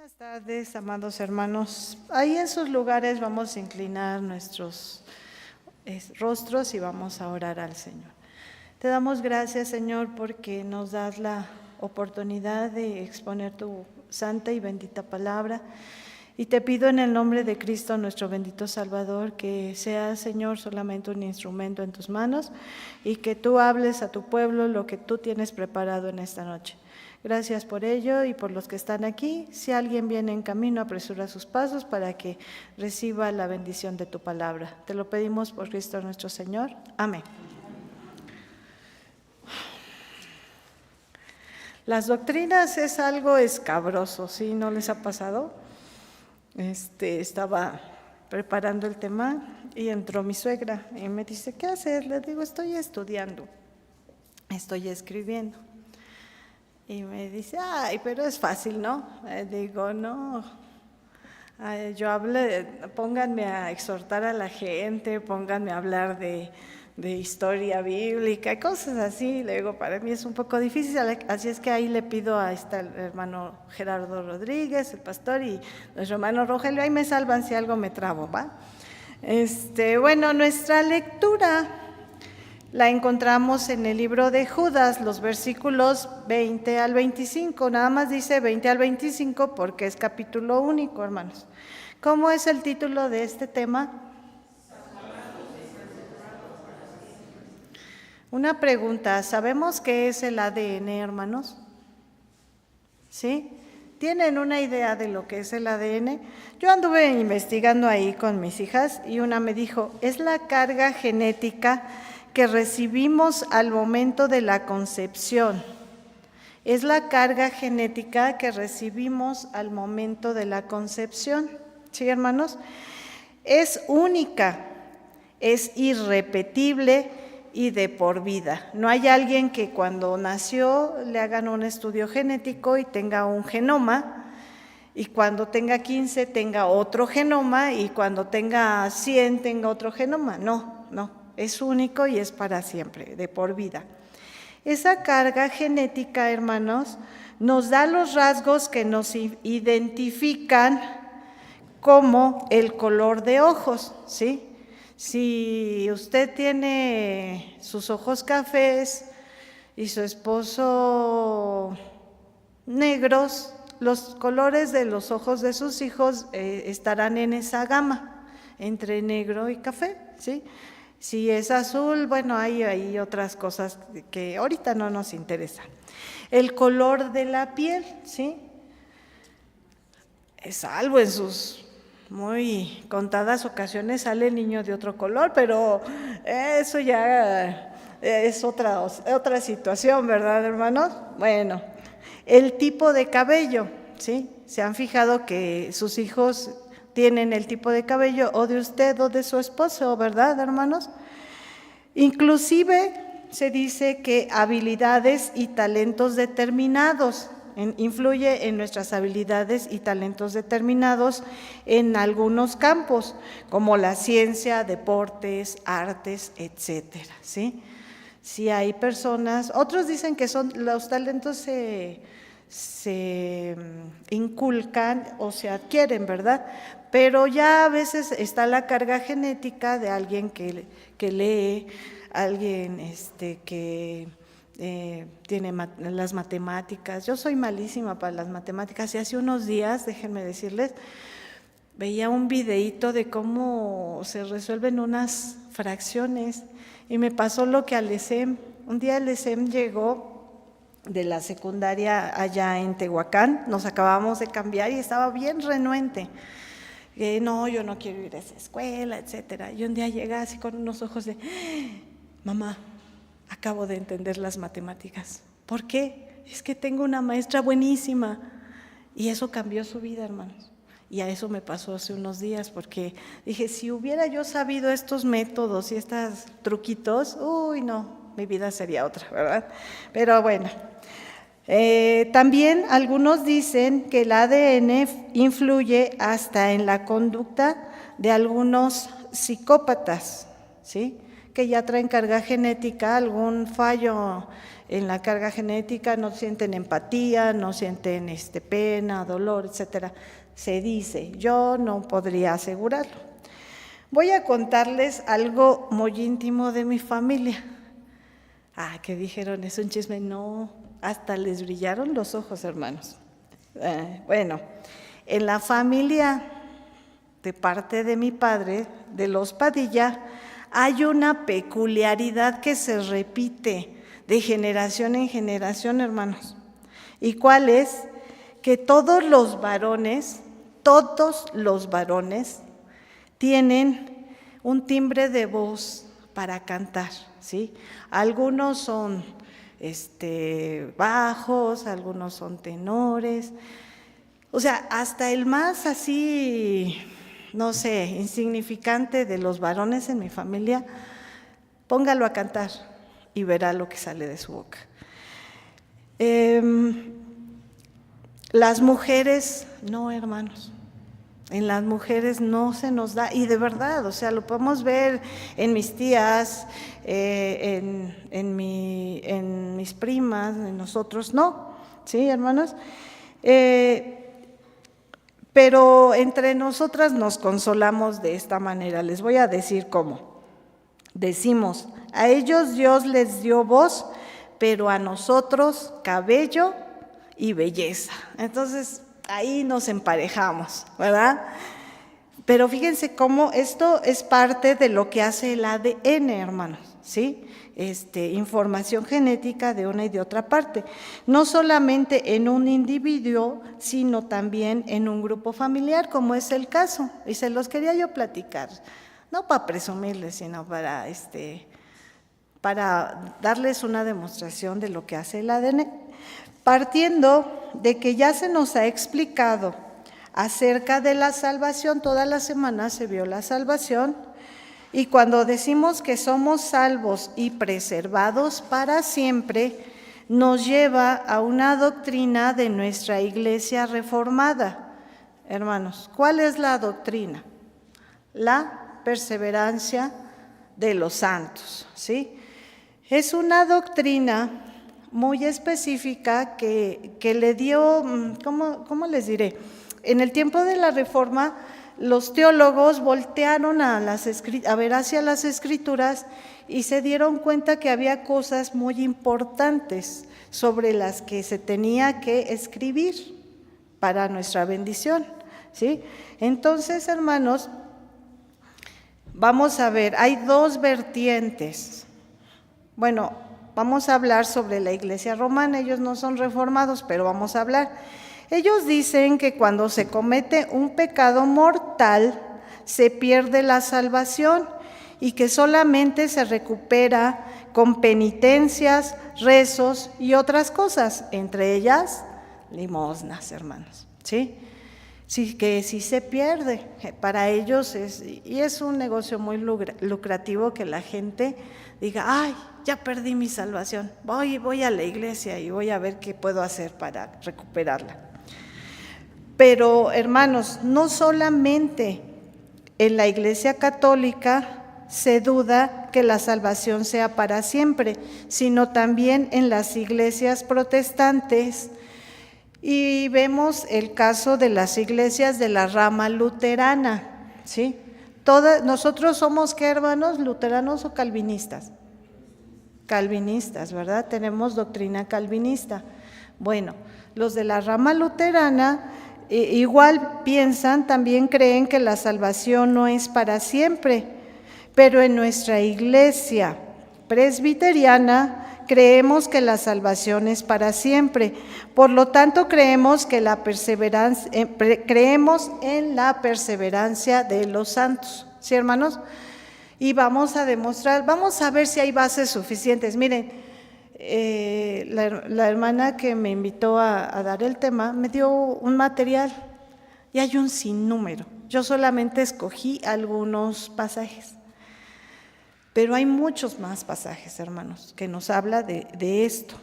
Buenas tardes, amados hermanos. Ahí en sus lugares vamos a inclinar nuestros rostros y vamos a orar al Señor. Te damos gracias, Señor, porque nos das la oportunidad de exponer tu santa y bendita palabra. Y te pido en el nombre de Cristo, nuestro bendito Salvador, que sea, Señor, solamente un instrumento en tus manos y que tú hables a tu pueblo lo que tú tienes preparado en esta noche. Gracias por ello y por los que están aquí. Si alguien viene en camino, apresura sus pasos para que reciba la bendición de tu palabra. Te lo pedimos por Cristo nuestro Señor. Amén. Las doctrinas es algo escabroso, ¿sí? ¿No les ha pasado? Estaba preparando el tema y entró mi suegra y me dice, ¿qué haces? Le digo, estoy estudiando, estoy escribiendo. Y me dice, ay, pero es fácil, ¿no? Digo, no, yo hablé, pónganme a exhortar a la gente, pónganme a hablar de historia bíblica, cosas así. Le digo, para mí es un poco difícil, así es que ahí le pido a el hermano Gerardo Rodríguez, el pastor, y nuestro hermano Rogelio, ahí me salvan si algo me trabo, ¿va? Bueno, nuestra lectura la encontramos en el libro de Judas, los versículos 20 al 25, nada más dice 20 al 25 porque es capítulo único, hermanos. ¿Cómo es el título de este tema? Una pregunta, ¿sabemos qué es el ADN, hermanos? ¿Sí? ¿Tienen una idea de lo que es el ADN? Yo anduve investigando ahí con mis hijas y una me dijo, es la carga genética que recibimos al momento de la concepción. Es la carga genética que recibimos al momento de la concepción. ¿Sí, hermanos? Es única, es irrepetible y de por vida. No hay alguien que cuando nació le hagan un estudio genético y tenga un genoma, y cuando tenga 15 tenga otro genoma, y cuando tenga 100 tenga otro genoma. No, es único y es para siempre, de por vida. Esa carga genética, hermanos, nos da los rasgos que nos identifican como el color de ojos, ¿sí? Si usted tiene sus ojos cafés y su esposo negros, los colores de los ojos de sus hijos estarán en esa gama, entre negro y café, ¿sí? Si es azul, bueno, hay otras cosas que ahorita no nos interesan. El color de la piel, ¿sí? Salvo en sus muy contadas ocasiones sale el niño de otro color, pero eso ya es otra situación, ¿verdad, hermanos? Bueno, el tipo de cabello, ¿sí? ¿Se han fijado que sus hijos tienen el tipo de cabello o de usted o de su esposo, verdad, hermanos? Inclusive se dice que habilidades y talentos determinados, influye en nuestras habilidades y talentos determinados en algunos campos, como la ciencia, deportes, artes, etcétera, ¿sí? Si hay personas, otros dicen que los talentos se inculcan o se adquieren, ¿verdad? Pero ya a veces está la carga genética de alguien que lee, alguien que tiene las matemáticas. Yo soy malísima para las matemáticas y hace unos días, déjenme decirles, veía un videíto de cómo se resuelven unas fracciones y me pasó lo que al ESEM. Un día el ESEM llegó de la secundaria allá en Tehuacán, nos acabamos de cambiar y estaba bien renuente. No, yo no quiero ir a esa escuela, etcétera. Y un día llega así con unos ojos de, mamá, acabo de entender las matemáticas. ¿Por qué? Es que tengo una maestra buenísima. Y eso cambió su vida, hermanos. Y a eso me pasó hace unos días, porque dije, si hubiera yo sabido estos métodos y estos truquitos, uy, no, mi vida sería otra, ¿verdad? Pero bueno. También algunos dicen que el ADN influye hasta en la conducta de algunos psicópatas, ¿sí? Que ya traen carga genética, algún fallo en la carga genética, no sienten empatía, no sienten pena, dolor, etcétera. Se dice, yo no podría asegurarlo. Voy a contarles algo muy íntimo de mi familia. ¿Qué dijeron? ¿Es un chisme? No, hasta les brillaron los ojos, hermanos. Bueno, en la familia de parte de mi padre, de los Padilla, hay una peculiaridad que se repite de generación en generación, hermanos. ¿Y cuál es? Que todos los varones tienen un timbre de voz para cantar, ¿sí? Algunos son bajos, algunos son tenores. O sea, hasta el más así, no sé, insignificante de los varones en mi familia, póngalo a cantar y verá lo que sale de su boca. Las mujeres, no, hermanos, en las mujeres no se nos da, y de verdad, o sea, lo podemos ver en mis tías, en mis primas, en nosotros, no, ¿sí, hermanos? Pero entre nosotras nos consolamos de esta manera. Les voy a decir cómo. Decimos, a ellos Dios les dio voz, pero a nosotros cabello y belleza. Entonces, ahí nos emparejamos, ¿verdad? Pero fíjense cómo esto es parte de lo que hace el ADN, hermanos, ¿sí? Información genética de una y de otra parte, no solamente en un individuo, sino también en un grupo familiar, como es el caso, y se los quería yo platicar, no para presumirles, sino para darles una demostración de lo que hace el ADN, partiendo de que ya se nos ha explicado acerca de la salvación. Toda la semana se vio la salvación. Y cuando decimos que somos salvos y preservados para siempre, nos lleva a una doctrina de nuestra Iglesia reformada. Hermanos, ¿cuál es la doctrina? La perseverancia de los santos, ¿sí? Es una doctrina muy específica que le dio, ¿cómo les diré? En el tiempo de la Reforma, los teólogos voltearon a ver hacia las Escrituras y se dieron cuenta que había cosas muy importantes sobre las que se tenía que escribir para nuestra bendición, ¿sí? Entonces, hermanos, vamos a ver, hay dos vertientes. Bueno, vamos a hablar sobre la Iglesia romana. Ellos no son reformados, pero vamos a hablar. Ellos dicen que cuando se comete un pecado mortal, se pierde la salvación y que solamente se recupera con penitencias, rezos y otras cosas, entre ellas limosnas, hermanos, ¿sí? Sí, que sí se pierde. Para ellos es un negocio muy lucrativo que la gente diga, ay, ya perdí mi salvación, voy a la iglesia y voy a ver qué puedo hacer para recuperarla. Pero, hermanos, no solamente en la Iglesia Católica se duda que la salvación sea para siempre, sino también en las iglesias protestantes. Y vemos el caso de las iglesias de la rama luterana, ¿sí? Nosotros somos, ¿qué, hermanos? ¿Luteranos o calvinistas? Calvinistas, ¿verdad? Tenemos doctrina calvinista. Bueno, los de la rama luterana igual piensan, también creen que la salvación no es para siempre, pero en nuestra iglesia presbiteriana creemos que la salvación es para siempre. Por lo tanto, creemos en la perseverancia de los santos, ¿sí, hermanos? Y vamos a demostrar, vamos a ver si hay bases suficientes. Miren, la hermana que me invitó a dar el tema me dio un material y hay un sinnúmero. Yo solamente escogí algunos pasajes, pero hay muchos más pasajes, hermanos, que nos habla de esto.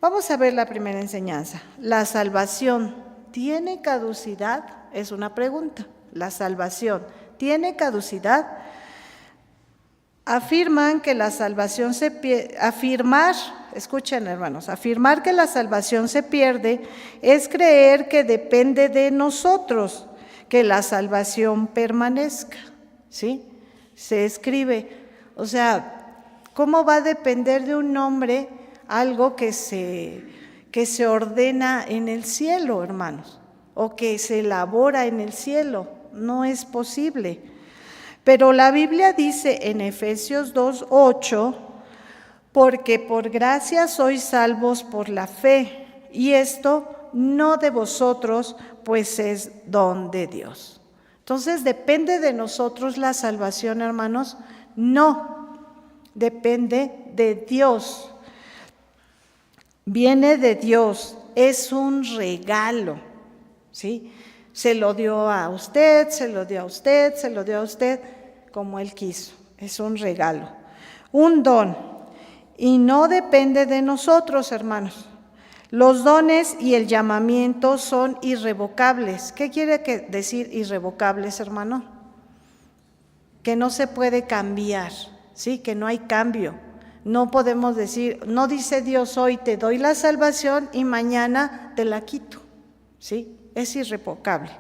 Vamos a ver la primera enseñanza. ¿La salvación tiene caducidad? Es una pregunta. ¿La salvación tiene caducidad? Afirman que la salvación afirmar escuchen hermanos, afirmar que la salvación se pierde es creer que depende de nosotros que la salvación permanezca, ¿sí? Se escribe, o sea, ¿cómo va a depender de un hombre algo que se ordena en el cielo, hermanos? O que se elabora en el cielo. No es posible. Pero la Biblia dice en Efesios 2:8, porque por gracia sois salvos por la fe, y esto no de vosotros, pues es don de Dios. Entonces, ¿depende de nosotros la salvación, hermanos? No, depende de Dios. Viene de Dios, es un regalo, ¿sí? Se lo dio a usted, se lo dio a usted, se lo dio a usted, como Él quiso. Es un regalo, un don. Y no depende de nosotros, hermanos. Los dones y el llamamiento son irrevocables. ¿Qué quiere decir irrevocables, hermano? Que no se puede cambiar, ¿sí? Que no hay cambio. No podemos decir, no dice Dios hoy te doy la salvación y mañana te la quito, ¿sí? Es irrevocable.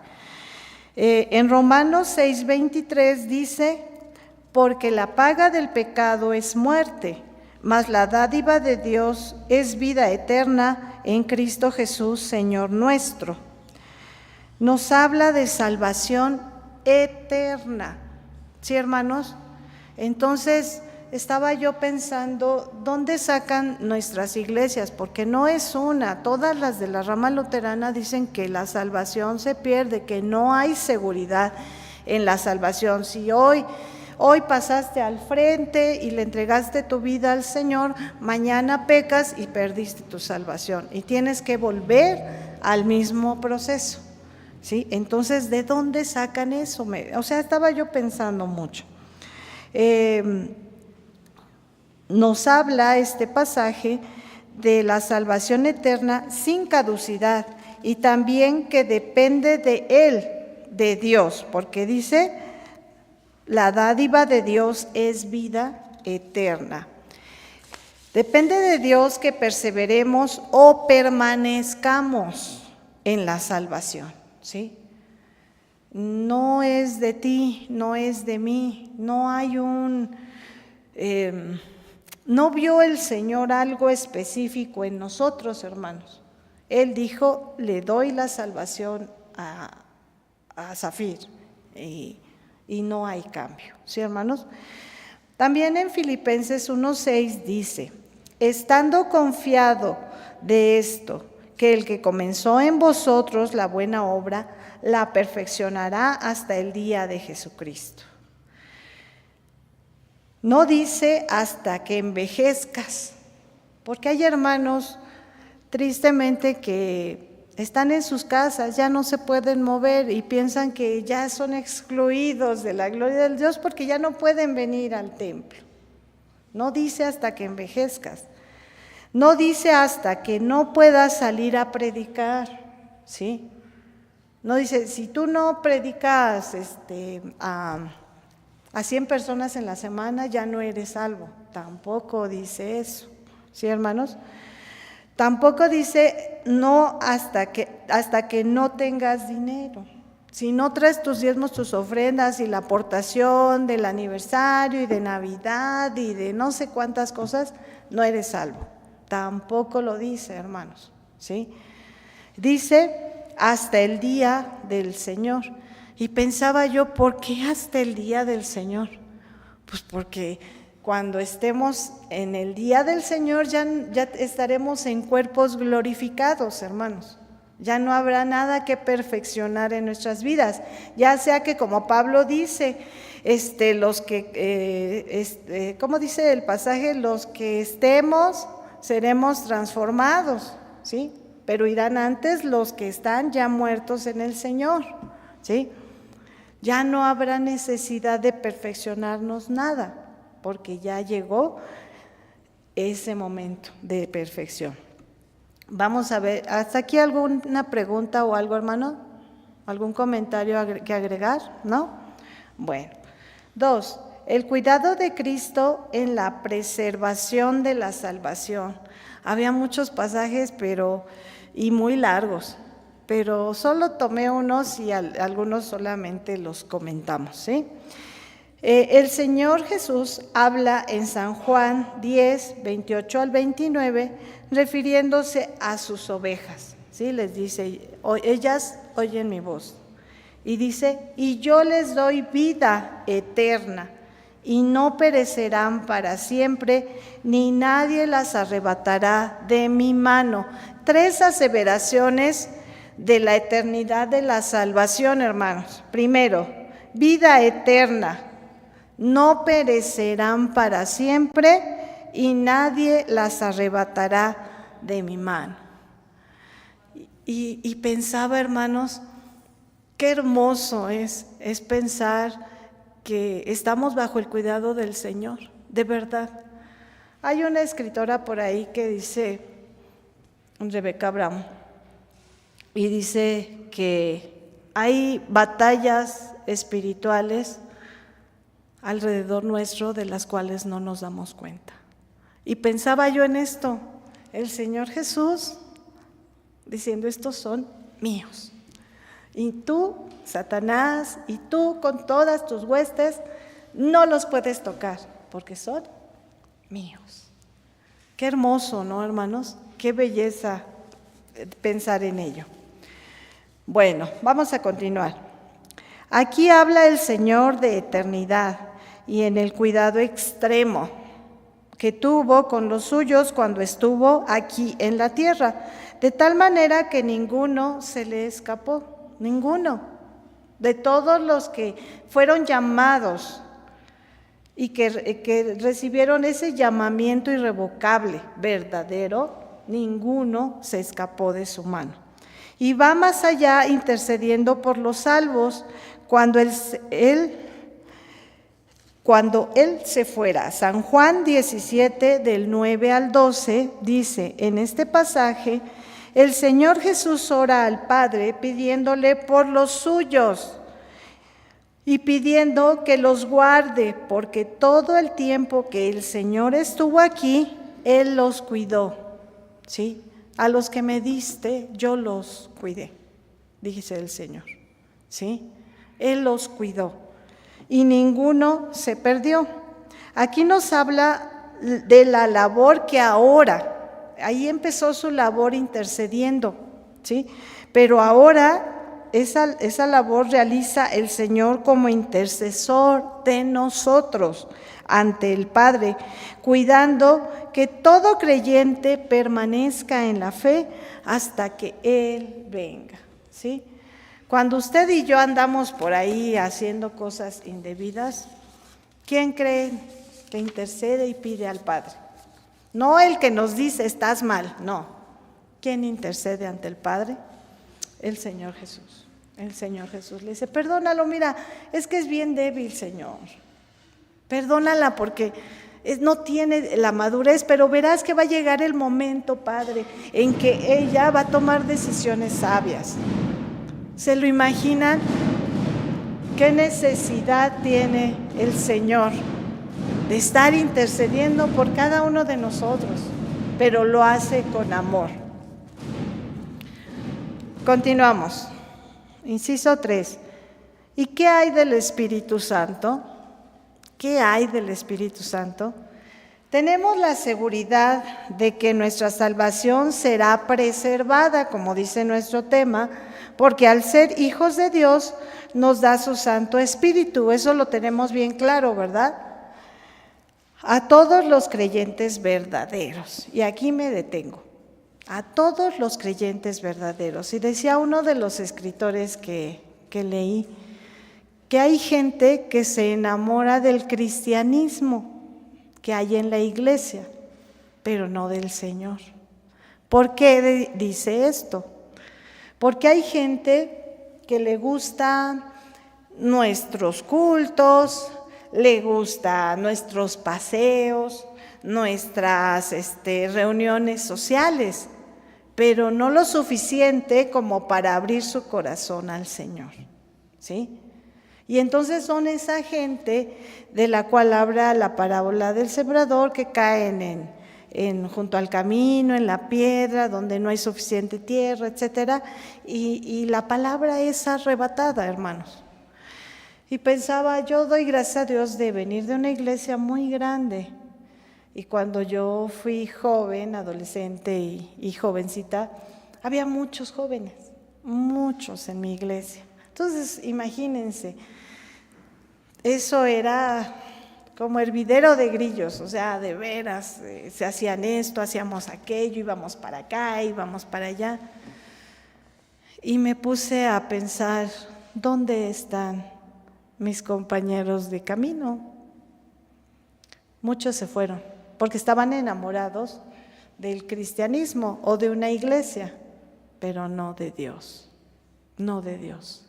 En Romanos 6:23 dice, porque la paga del pecado es muerte, mas la dádiva de Dios es vida eterna en Cristo Jesús, Señor nuestro. Nos habla de salvación eterna, ¿sí, hermanos? Entonces, estaba yo pensando, ¿dónde sacan nuestras iglesias? Porque no es una, todas las de la rama luterana dicen que la salvación se pierde, que no hay seguridad en la salvación. Si hoy pasaste al frente y le entregaste tu vida al Señor, mañana pecas y perdiste tu salvación y tienes que volver al mismo proceso, ¿sí? Entonces, ¿de dónde sacan eso? Estaba yo pensando mucho. Nos habla este pasaje de la salvación eterna sin caducidad y también que depende de Él, de Dios, porque dice, la dádiva de Dios es vida eterna. Depende de Dios que perseveremos o permanezcamos en la salvación, ¿sí? No es de ti, no es de mí, no hay no vio el Señor algo específico en nosotros, hermanos. Él dijo, le doy la salvación a Zafir y no hay cambio, ¿sí, hermanos? También en Filipenses 1:6 dice, estando confiado de esto, que el que comenzó en vosotros la buena obra, la perfeccionará hasta el día de Jesucristo. No dice hasta que envejezcas, porque hay hermanos, tristemente, que están en sus casas, ya no se pueden mover y piensan que ya son excluidos de la gloria de Dios porque ya no pueden venir al templo. No dice hasta que envejezcas, no dice hasta que no puedas salir a predicar, ¿sí? No dice, si tú no predicas a 100 personas en la semana, ya no eres salvo. Tampoco dice eso, ¿sí, hermanos? Tampoco dice no hasta que no tengas dinero. Si no traes tus diezmos, tus ofrendas y la aportación del aniversario y de Navidad y de no sé cuántas cosas, no eres salvo. Tampoco lo dice, hermanos, ¿sí? Dice hasta el día del Señor. Y pensaba yo, ¿por qué hasta el día del Señor? Pues porque cuando estemos en el día del Señor ya estaremos en cuerpos glorificados, hermanos. Ya no habrá nada que perfeccionar en nuestras vidas. Ya sea que, como Pablo dice, ¿cómo dice el pasaje? Los que estemos seremos transformados, ¿sí? Pero irán antes los que están ya muertos en el Señor, ¿sí? Ya no habrá necesidad de perfeccionarnos nada, porque ya llegó ese momento de perfección. Vamos a ver, ¿hasta aquí alguna pregunta o algo, hermano? ¿Algún comentario que agregar? ¿No? Bueno. 2. el cuidado de Cristo en la preservación de la salvación. Había muchos pasajes, y muy largos, pero solo tomé unos y algunos solamente los comentamos, ¿sí? El Señor Jesús habla en San Juan 10, 28 al 29, refiriéndose a sus ovejas, ¿sí? Les dice, ellas oyen mi voz. Y dice, y yo les doy vida eterna, y no perecerán para siempre, ni nadie las arrebatará de mi mano. 3 aseveraciones de la eternidad de la salvación, hermanos. Primero, vida eterna. No perecerán para siempre y nadie las arrebatará de mi mano. Y pensaba, hermanos, qué hermoso es pensar que estamos bajo el cuidado del Señor, de verdad. Hay una escritora por ahí que dice, Rebecca Brown, y dice que hay batallas espirituales alrededor nuestro de las cuales no nos damos cuenta. Y pensaba yo en esto, el Señor Jesús diciendo, estos son míos. Y tú, Satanás, y tú con todas tus huestes, no los puedes tocar, porque son míos. Qué hermoso, ¿no, hermanos? Qué belleza pensar en ello. Bueno, vamos a continuar. Aquí habla el Señor de eternidad y en el cuidado extremo que tuvo con los suyos cuando estuvo aquí en la tierra, de tal manera que ninguno se le escapó, ninguno, de todos los que fueron llamados y que recibieron ese llamamiento irrevocable, verdadero, ninguno se escapó de su mano. Y va más allá intercediendo por los salvos cuando Él se fuera. San Juan 17, del 9 al 12, dice, en este pasaje, el Señor Jesús ora al Padre pidiéndole por los suyos y pidiendo que los guarde, porque todo el tiempo que el Señor estuvo aquí, Él los cuidó, ¿sí? A los que me diste, yo los cuidé, dice el Señor, ¿sí? Él los cuidó y ninguno se perdió. Aquí nos habla de la labor que ahora, ahí empezó su labor intercediendo, ¿sí? Pero ahora esa labor realiza el Señor como intercesor de nosotros ante el Padre, cuidando que todo creyente permanezca en la fe hasta que Él venga, ¿sí? Cuando usted y yo andamos por ahí haciendo cosas indebidas, ¿quién cree que intercede y pide al Padre? No el que nos dice estás mal, no. ¿Quién intercede ante el Padre? El Señor Jesús. El Señor Jesús le dice, perdónalo, mira, es que es bien débil, Señor. Perdónala porque no tiene la madurez, pero verás que va a llegar el momento, Padre, en que ella va a tomar decisiones sabias. ¿Se lo imaginan? ¿Qué necesidad tiene el Señor de estar intercediendo por cada uno de nosotros? Pero lo hace con amor. Continuamos. Inciso 3. ¿Y qué hay del Espíritu Santo? ¿Qué hay del Espíritu Santo? Tenemos la seguridad de que nuestra salvación será preservada, como dice nuestro tema, porque al ser hijos de Dios nos da su Santo Espíritu. Eso lo tenemos bien claro, ¿verdad? A todos los creyentes verdaderos. Y aquí me detengo. A todos los creyentes verdaderos. Y decía uno de los escritores que leí, que hay gente que se enamora del cristianismo que hay en la iglesia, pero no del Señor. ¿Por qué dice esto? Porque hay gente que le gustan nuestros cultos, le gustan nuestros paseos, nuestras reuniones sociales, pero no lo suficiente como para abrir su corazón al Señor, ¿sí? Y entonces son esa gente de la cual habla la parábola del sembrador, que caen junto al camino, en la piedra, donde no hay suficiente tierra, etcétera, y la palabra es arrebatada, hermanos. Y pensaba, yo doy gracias a Dios de venir de una iglesia muy grande. Y cuando yo fui joven, adolescente y jovencita, había muchos jóvenes, muchos en mi iglesia. Entonces, imagínense, eso era como hervidero de grillos, o sea, de veras, se hacían esto, hacíamos aquello, íbamos para acá, íbamos para allá. Y me puse a pensar, ¿dónde están mis compañeros de camino? Muchos se fueron, porque estaban enamorados del cristianismo o de una iglesia, pero no de Dios,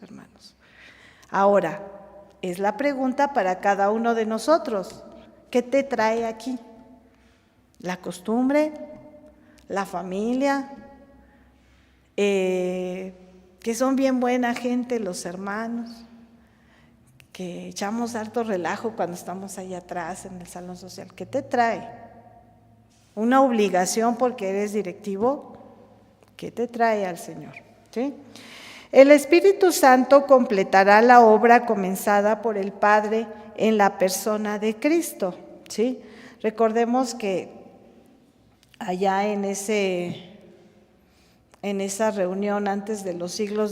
hermanos. Ahora, es la pregunta para cada uno de nosotros, ¿qué te trae aquí? ¿La costumbre? ¿La familia? Que son bien buena gente los hermanos, que echamos harto relajo cuando estamos allá atrás en el salón social. ¿Qué te trae? ¿Una obligación porque eres directivo? ¿Qué te trae al Señor? ¿Sí? El Espíritu Santo completará la obra comenzada por el Padre en la persona de Cristo, ¿sí? Recordemos que allá en esa reunión antes de los siglos,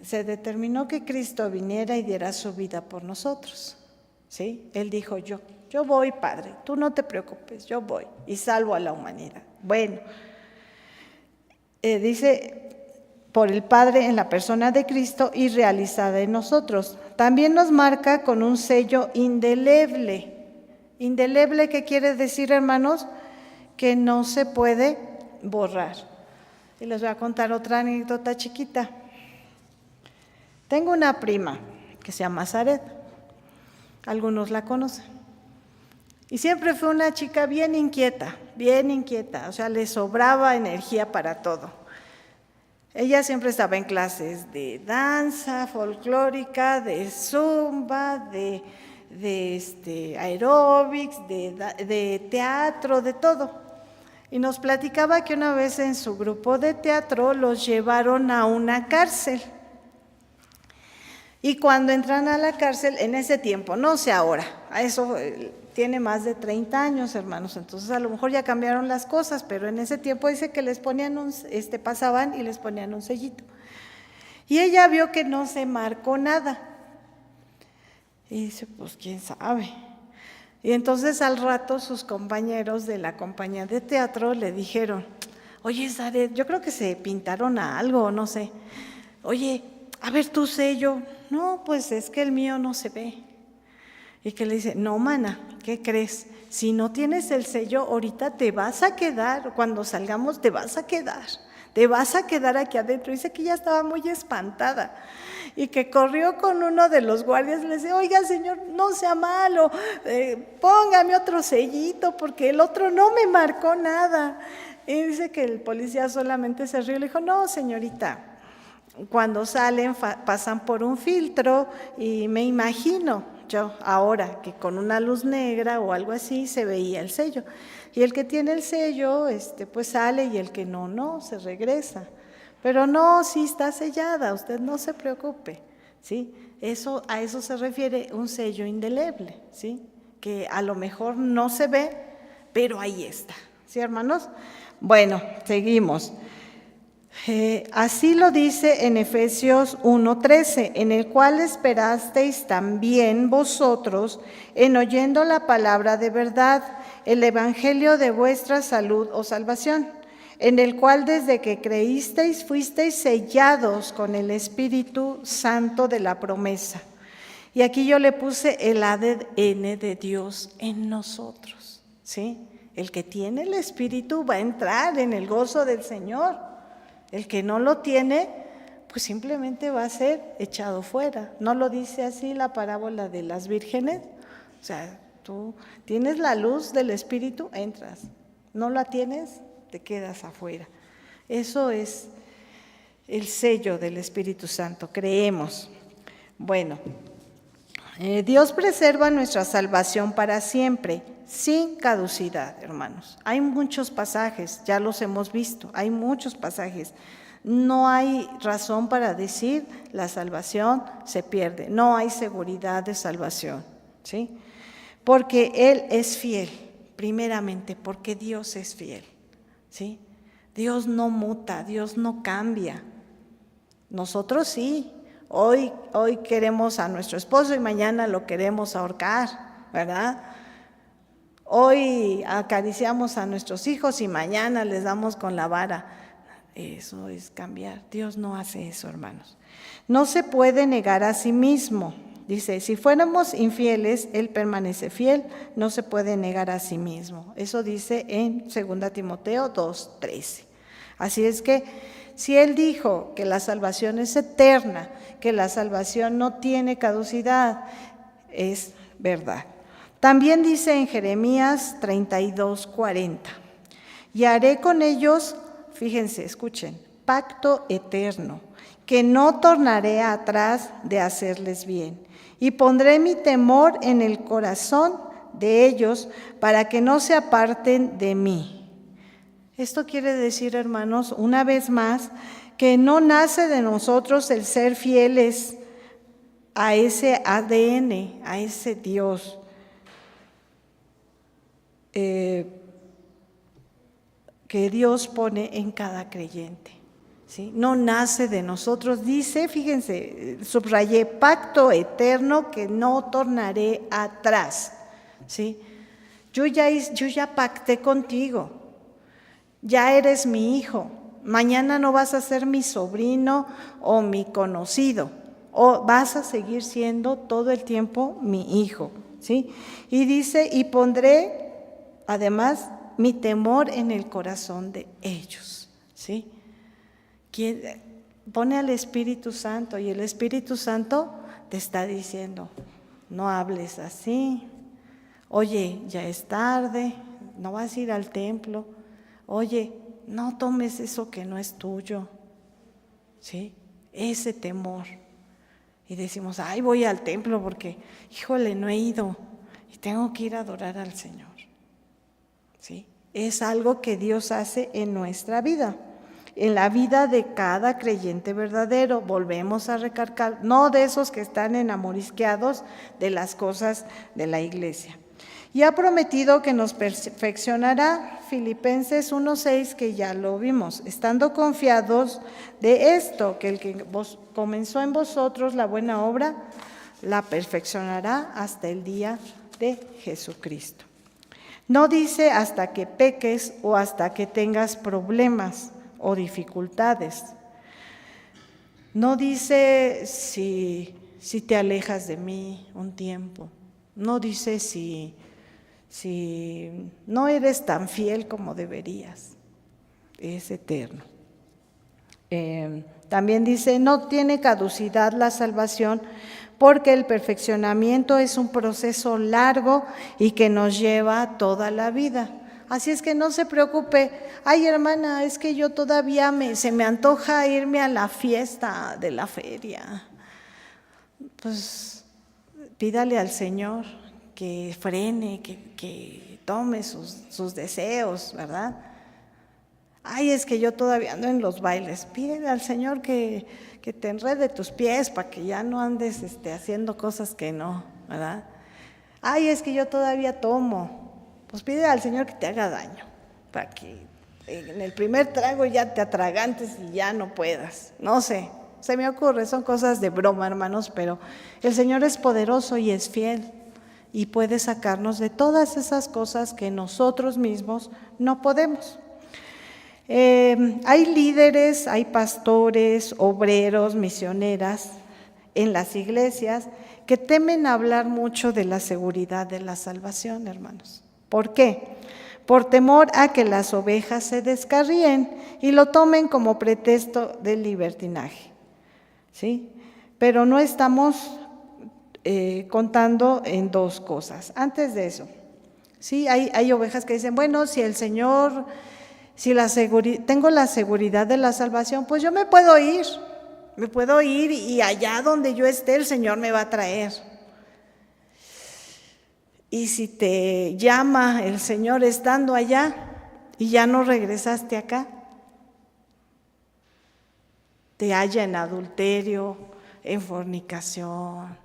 se determinó que Cristo viniera y diera su vida por nosotros, ¿sí? Él dijo, yo voy, Padre, tú no te preocupes, yo voy y salvo a la humanidad. Bueno, dice, por el Padre en la persona de Cristo y realizada en nosotros. También nos marca con un sello indeleble. Indeleble, ¿qué quiere decir, hermanos? Que no se puede borrar. Y les voy a contar otra anécdota chiquita. Tengo una prima que se llama Zaret. Algunos la conocen. Y siempre fue una chica bien inquieta, o sea, le sobraba energía para todo. Ella siempre estaba en clases de danza folclórica, de zumba, de aeróbics, de teatro, de todo. Y nos platicaba que una vez en su grupo de teatro los llevaron a una cárcel. Y cuando entran a la cárcel, en ese tiempo, no sé ahora, a eso tiene más de 30 años, hermanos, entonces a lo mejor ya cambiaron las cosas, pero en ese tiempo dice que les ponían pasaban y les ponían un sellito. Y ella vio que no se marcó nada. Y dice, pues quién sabe. Y entonces al rato sus compañeros de la compañía de teatro le dijeron, oye, Zaret, yo creo que se pintaron a algo, no sé. Oye, a ver tu sello. No, pues es que el mío no se ve. Y que le dice, no, mana, ¿qué crees? Si no tienes el sello, ahorita te vas a quedar, cuando salgamos te vas a quedar aquí adentro. Dice que ya estaba muy espantada y que corrió con uno de los guardias y le dice, oiga, señor, no sea malo, póngame otro sellito porque el otro no me marcó nada. Y dice que el policía solamente se rió y le dijo, no, señorita, cuando salen pasan por un filtro y me imagino yo ahora que con una luz negra o algo así se veía el sello. Y el que tiene el sello pues sale y el que no, se regresa. Pero no, sí está sellada, usted no se preocupe, ¿sí? A eso se refiere un sello indeleble, ¿sí? Que a lo mejor no se ve, pero ahí está, ¿sí, hermanos? Bueno, seguimos. Así lo dice en Efesios 1:13, en el cual esperasteis también vosotros en oyendo la palabra de verdad, el evangelio de vuestra salud o salvación, en el cual desde que creísteis fuisteis sellados con el Espíritu Santo de la promesa. Y aquí yo le puse el ADN de Dios en nosotros, ¿sí? El que tiene el Espíritu va a entrar en el gozo del Señor. El que no lo tiene, pues simplemente va a ser echado fuera. ¿No lo dice así la parábola de las vírgenes? O sea, tú tienes la luz del Espíritu, entras. No la tienes, te quedas afuera. Eso es el sello del Espíritu Santo, creemos. Bueno, Dios preserva nuestra salvación para siempre, sin caducidad, hermanos. Hay muchos pasajes, ya los hemos visto, hay muchos pasajes. No hay razón para decir la salvación se pierde, no hay seguridad de salvación, ¿sí? Porque Él es fiel, primeramente, porque Dios es fiel, ¿sí? Dios no muta, Dios no cambia. Nosotros sí. Hoy queremos a nuestro esposo y mañana lo queremos ahorcar, ¿verdad? Hoy acariciamos a nuestros hijos y mañana les damos con la vara. Eso es cambiar. Dios no hace eso, hermanos. No se puede negar a sí mismo. Dice, si fuéramos infieles, Él permanece fiel, no se puede negar a sí mismo. Eso dice en 2 Timoteo 2:13. Así es que si Él dijo que la salvación es eterna, que la salvación no tiene caducidad, es verdad. También dice en Jeremías 32:40, y haré con ellos, fíjense, escuchen, pacto eterno, que no tornaré atrás de hacerles bien, y pondré mi temor en el corazón de ellos para que no se aparten de mí. Esto quiere decir, hermanos, una vez más, que no nace de nosotros el ser fieles a ese ADN, a ese Dios. Que Dios pone en cada creyente, ¿sí? No nace de nosotros, dice, fíjense, subrayé, pacto eterno que no tornaré atrás, ¿sí? Yo ya pacté contigo, ya eres mi hijo, mañana no vas a ser mi sobrino o mi conocido, o vas a seguir siendo todo el tiempo mi hijo, ¿sí? Y dice, y pondré además mi temor en el corazón de ellos, ¿sí? Pone al Espíritu Santo y el Espíritu Santo te está diciendo, no hables así, oye, ya es tarde, no vas a ir al templo, oye, no tomes eso que no es tuyo, ¿sí? Ese temor. Y decimos, ay, voy al templo porque, híjole, no he ido y tengo que ir a adorar al Señor, ¿sí? Es algo que Dios hace en nuestra vida, en la vida de cada creyente verdadero. Volvemos a recalcar, no de esos que están enamorisqueados de las cosas de la iglesia. Y ha prometido que nos perfeccionará, Filipenses 1:6, que ya lo vimos, estando confiados de esto, que el que comenzó en vosotros la buena obra, la perfeccionará hasta el día de Jesucristo. No dice hasta que peques o hasta que tengas problemas o dificultades. No dice si te alejas de mí un tiempo. No dice si no eres tan fiel como deberías. Es eterno. También dice, no tiene caducidad la salvación, porque el perfeccionamiento es un proceso largo y que nos lleva toda la vida. Así es que no se preocupe, ay hermana, es que yo todavía se me antoja irme a la fiesta de la feria. Pues pídale al Señor que frene, que tome sus deseos, ¿verdad? Ay, es que yo todavía ando en los bailes. Pídele al Señor que te enrede tus pies para que ya no andes haciendo cosas que no, ¿verdad? Ay, es que yo todavía tomo. Pues pídele al Señor que te haga daño, para que en el primer trago ya te atragantes y ya no puedas. No sé, se me ocurre, son cosas de broma, hermanos, pero el Señor es poderoso y es fiel y puede sacarnos de todas esas cosas que nosotros mismos no podemos. Hay líderes, hay pastores, obreros, misioneras en las iglesias que temen hablar mucho de la seguridad de la salvación, hermanos. ¿Por qué? Por temor a que las ovejas se descarríen y lo tomen como pretexto del libertinaje, ¿sí? Pero no estamos contando en dos cosas. Antes de eso, ¿sí? Hay ovejas que dicen, bueno, si el Señor... tengo la seguridad de la salvación, pues yo me puedo ir, Me puedo ir y allá donde yo esté el Señor me va a traer. Y si te llama el Señor estando allá y ya no regresaste acá, te halla en adulterio, en fornicación,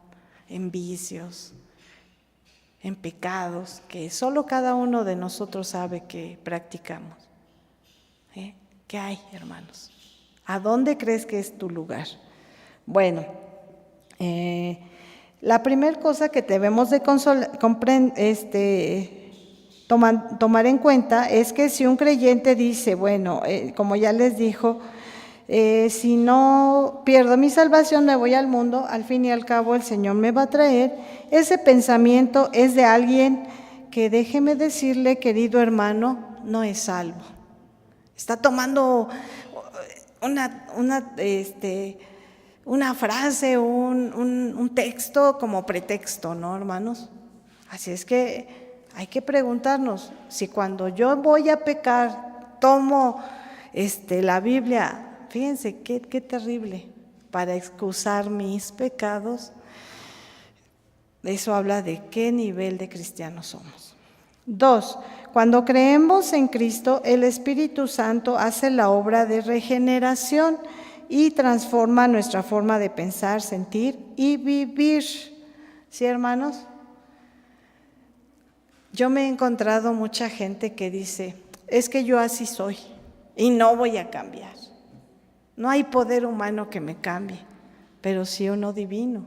en vicios, en pecados que solo cada uno de nosotros sabe que practicamos. ¿Qué hay, hermanos? ¿A dónde crees que es tu lugar? Bueno, la primera cosa que debemos de tomar en cuenta es que si un creyente dice, bueno, como ya les dijo, si no pierdo mi salvación, me voy al mundo, al fin y al cabo el Señor me va a traer. Ese pensamiento es de alguien que, déjeme decirle, querido hermano, no es salvo. Está tomando una frase, un texto como pretexto, ¿no, hermanos? Así es que hay que preguntarnos si cuando yo voy a pecar tomo la Biblia, fíjense qué terrible, para excusar mis pecados. Eso habla de qué nivel de cristianos somos. 2. Cuando creemos en Cristo, el Espíritu Santo hace la obra de regeneración y transforma nuestra forma de pensar, sentir y vivir. ¿Sí, hermanos? Yo me he encontrado mucha gente que dice, es que yo así soy y no voy a cambiar. No hay poder humano que me cambie, pero sí uno divino.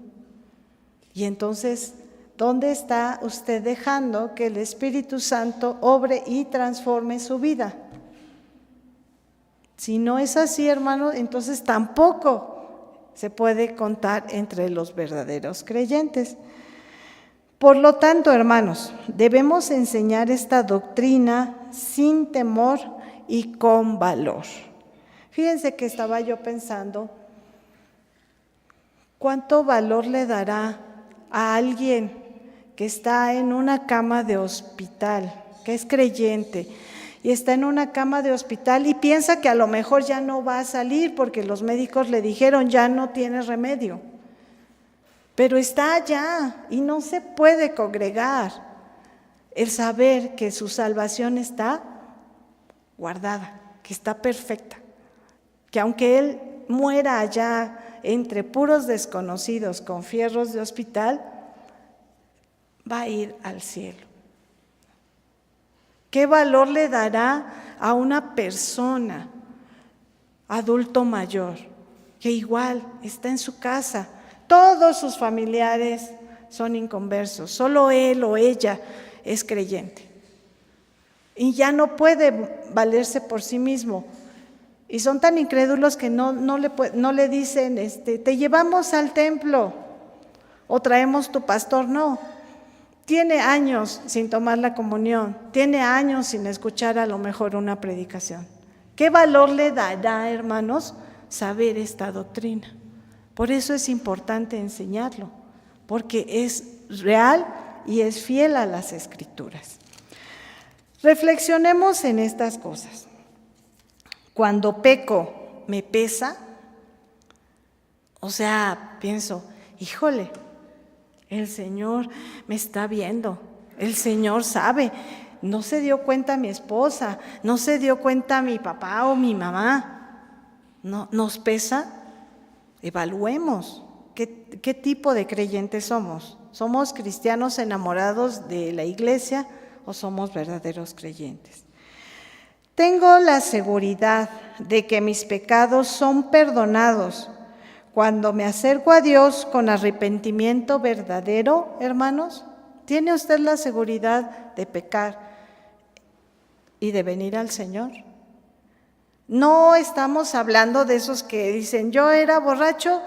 Y entonces, ¿dónde está usted dejando que el Espíritu Santo obre y transforme su vida? Si no es así, hermano, entonces tampoco se puede contar entre los verdaderos creyentes. Por lo tanto, hermanos, debemos enseñar esta doctrina sin temor y con valor. Fíjense que estaba yo pensando, ¿cuánto valor le dará a alguien que está en una cama de hospital, que es creyente, y está en una cama de hospital y piensa que a lo mejor ya no va a salir porque los médicos le dijeron ya no tiene remedio, pero está allá y no se puede congregar? El saber que su salvación está guardada, que está perfecta, que aunque él muera allá entre puros desconocidos con fierros de hospital, va a ir al cielo. ¿Qué valor le dará a una persona, adulto mayor, que igual está en su casa? Todos sus familiares son inconversos, solo él o ella es creyente. Y ya no puede valerse por sí mismo. Y son tan incrédulos que no le dicen, te llevamos al templo o traemos tu pastor. No, tiene años sin tomar la comunión, tiene años sin escuchar a lo mejor una predicación. ¿Qué valor le dará, hermanos, saber esta doctrina? Por eso es importante enseñarlo, porque es real y es fiel a las Escrituras. Reflexionemos en estas cosas. Cuando peco, ¿me pesa? O sea, pienso, híjole, el Señor me está viendo, el Señor sabe, no se dio cuenta mi esposa, no se dio cuenta mi papá o mi mamá. ¿No nos pesa? Evaluemos qué tipo de creyentes somos. ¿Somos cristianos enamorados de la iglesia o somos verdaderos creyentes? Tengo la seguridad de que mis pecados son perdonados cuando me acerco a Dios con arrepentimiento verdadero, hermanos. ¿Tiene usted la seguridad de pecar y de venir al Señor? No estamos hablando de esos que dicen, yo era borracho,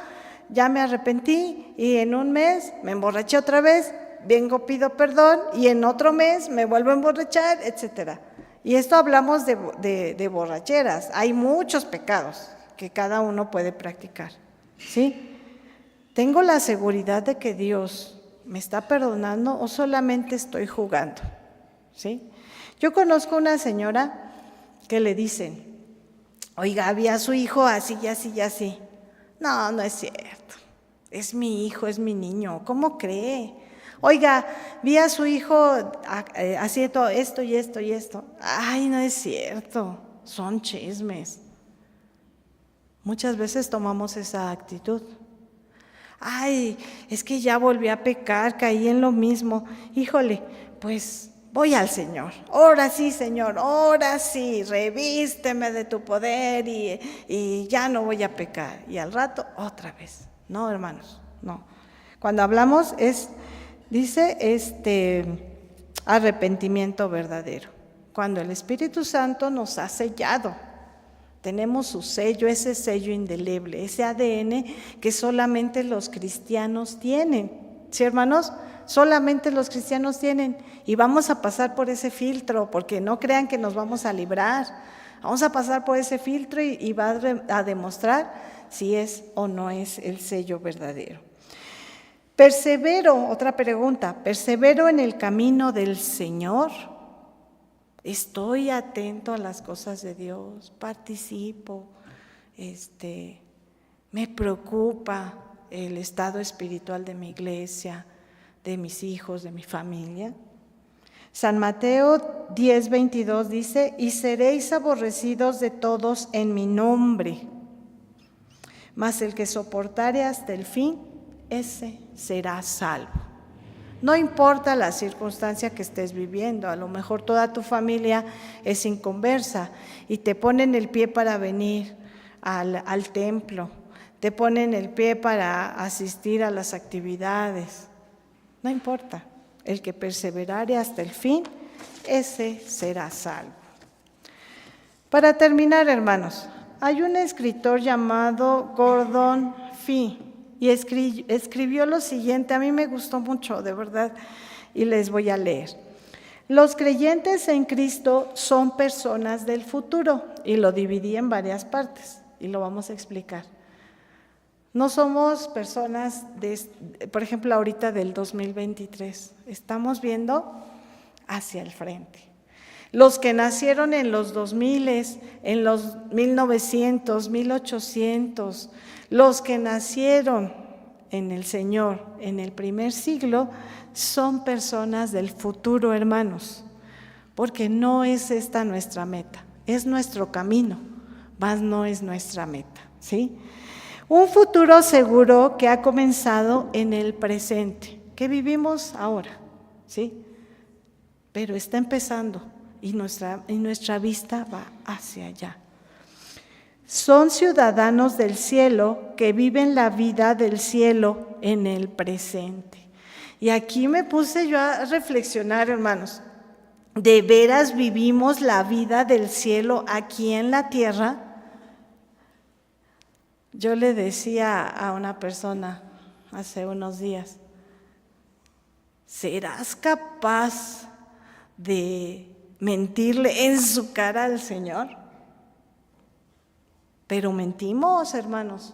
ya me arrepentí y en un mes me emborraché otra vez, vengo, pido perdón y en otro mes me vuelvo a emborrachar, etcétera. Y esto hablamos de borracheras. Hay muchos pecados que cada uno puede practicar, ¿sí? ¿Tengo la seguridad de que Dios me está perdonando o solamente estoy jugando? ¿Sí? Yo conozco una señora que le dicen, oiga, había su hijo así y así y así. No, no es cierto. Es mi hijo, es mi niño. ¿Cómo cree? Oiga, vi a su hijo haciendo esto y esto y esto. Ay, no es cierto. Son chismes. Muchas veces tomamos esa actitud. Ay, es que ya volví a pecar, caí en lo mismo. Híjole, pues voy al Señor. Ahora sí, Señor, ahora sí, revísteme de tu poder y ya no voy a pecar. Y al rato, otra vez. No, hermanos, no. Cuando hablamos dice arrepentimiento verdadero. Cuando el Espíritu Santo nos ha sellado. Tenemos su sello, ese sello indeleble, ese ADN que solamente los cristianos tienen. ¿Sí, hermanos? Solamente los cristianos tienen. Y vamos a pasar por ese filtro, porque no crean que nos vamos a librar. Vamos a pasar por ese filtro y va a demostrar si es o no es el sello verdadero. Persevero, otra pregunta, ¿persevero en el camino del Señor? Estoy atento a las cosas de Dios, participo, me preocupa el estado espiritual de mi iglesia, de mis hijos, de mi familia. San Mateo 10:22 dice, y seréis aborrecidos de todos en mi nombre, mas el que soportare hasta el fin, ese será salvo. No importa la circunstancia que estés viviendo, a lo mejor toda tu familia es inconversa y te ponen el pie para venir al templo, te ponen el pie para asistir a las actividades. No importa, el que perseverare hasta el fin, ese será salvo. Para terminar, hermanos, hay un escritor llamado Gordon Fee, y escribió lo siguiente, a mí me gustó mucho, de verdad, y les voy a leer. Los creyentes en Cristo son personas del futuro, y lo dividí en varias partes, y lo vamos a explicar. No somos personas, por ejemplo, ahorita del 2023, estamos viendo hacia el frente. Los que nacieron en los 2000, en los 1900, 1800, los que nacieron en el Señor en el primer siglo, son personas del futuro, hermanos, porque no es esta nuestra meta, es nuestro camino, mas no es nuestra meta, ¿sí? Un futuro seguro que ha comenzado en el presente, que vivimos ahora, ¿sí? Pero está empezando y nuestra vista va hacia allá. Son ciudadanos del cielo que viven la vida del cielo en el presente. Y aquí me puse yo a reflexionar, hermanos. ¿De veras vivimos la vida del cielo aquí en la tierra? Yo le decía a una persona hace unos días, ¿serás capaz de mentirle en su cara al Señor? Pero mentimos, hermanos.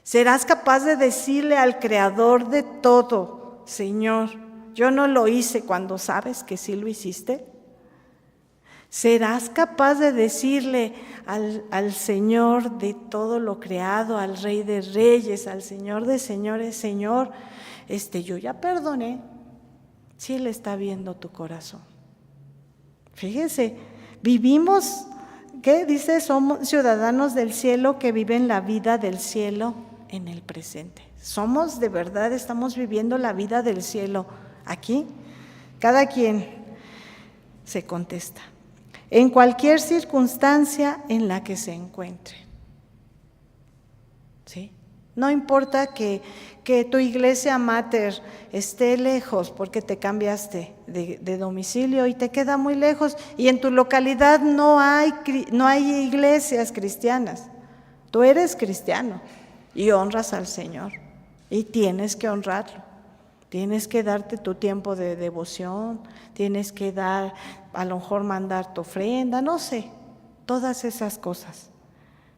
¿Serás capaz de decirle al Creador de todo, Señor, yo no lo hice cuando sabes que sí lo hiciste? ¿Serás capaz de decirle al Señor de todo lo creado, al Rey de Reyes, al Señor de Señores, Señor, yo ya perdoné? Si Él está viendo tu corazón. Fíjense, vivimos, ¿qué dice? Somos ciudadanos del cielo que viven la vida del cielo en el presente. Somos de verdad, estamos viviendo la vida del cielo aquí. Cada quien se contesta. En cualquier circunstancia en la que se encuentre. ¿Sí? No importa que tu iglesia mater esté lejos porque te cambiaste de domicilio y te queda muy lejos y en tu localidad no hay iglesias cristianas. Tú eres cristiano y honras al Señor y tienes que honrarlo. Tienes que darte tu tiempo de devoción, tienes que a lo mejor mandar tu ofrenda, no sé, todas esas cosas,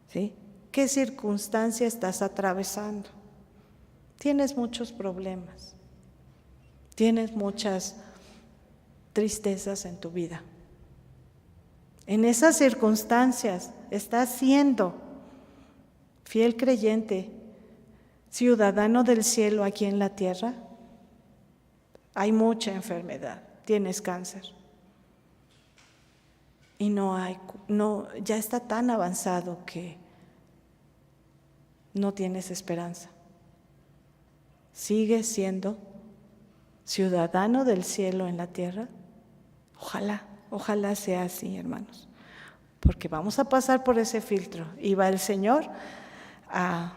¿sí? ¿Qué circunstancia estás atravesando? Tienes muchos problemas, tienes muchas tristezas en tu vida. En esas circunstancias estás siendo fiel creyente, ciudadano del cielo aquí en la tierra. Hay mucha enfermedad, tienes cáncer y ya está tan avanzado que no tienes esperanza. ¿Sigues siendo ciudadano del cielo en la tierra? Ojalá sea así, hermanos, porque vamos a pasar por ese filtro y va el Señor a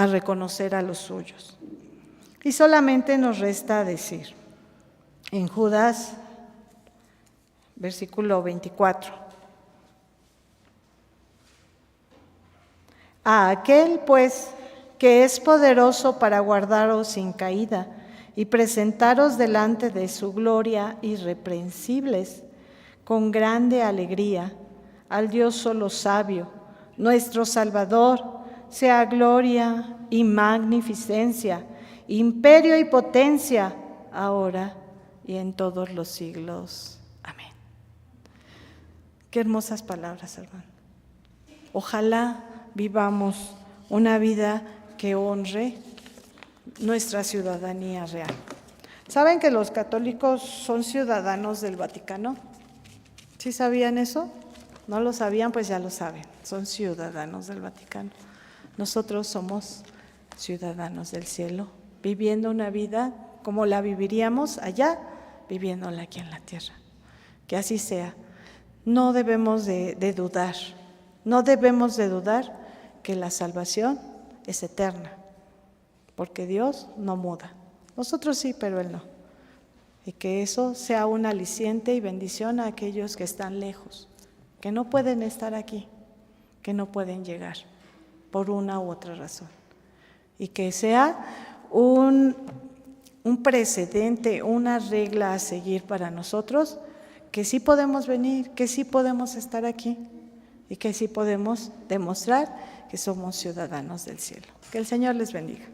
reconocer a los suyos. Y solamente nos resta decir, en Judas, versículo 24, a aquel pues que es poderoso para guardaros sin caída y presentaros delante de su gloria irreprensibles, con grande alegría, al Dios solo sabio, nuestro Salvador, sea gloria y magnificencia, imperio y potencia, ahora y en todos los siglos. Amén. Qué hermosas palabras, hermano. Ojalá vivamos una vida que honre nuestra ciudadanía real. ¿Saben que los católicos son ciudadanos del Vaticano? ¿Sí sabían eso? ¿No lo sabían? Pues ya lo saben. Son ciudadanos del Vaticano. Nosotros somos ciudadanos del cielo, viviendo una vida como la viviríamos allá, viviéndola aquí en la tierra. Que así sea. No debemos de dudar. No debemos de dudar que la salvación es eterna, porque Dios no muda. Nosotros sí, pero Él no. Y que eso sea un aliciente y bendición a aquellos que están lejos, que no pueden estar aquí, que no pueden llegar por una u otra razón. Y que sea un precedente, una regla a seguir para nosotros, que sí podemos venir, que sí podemos estar aquí y que sí podemos demostrar que somos ciudadanos del cielo. Que el Señor les bendiga.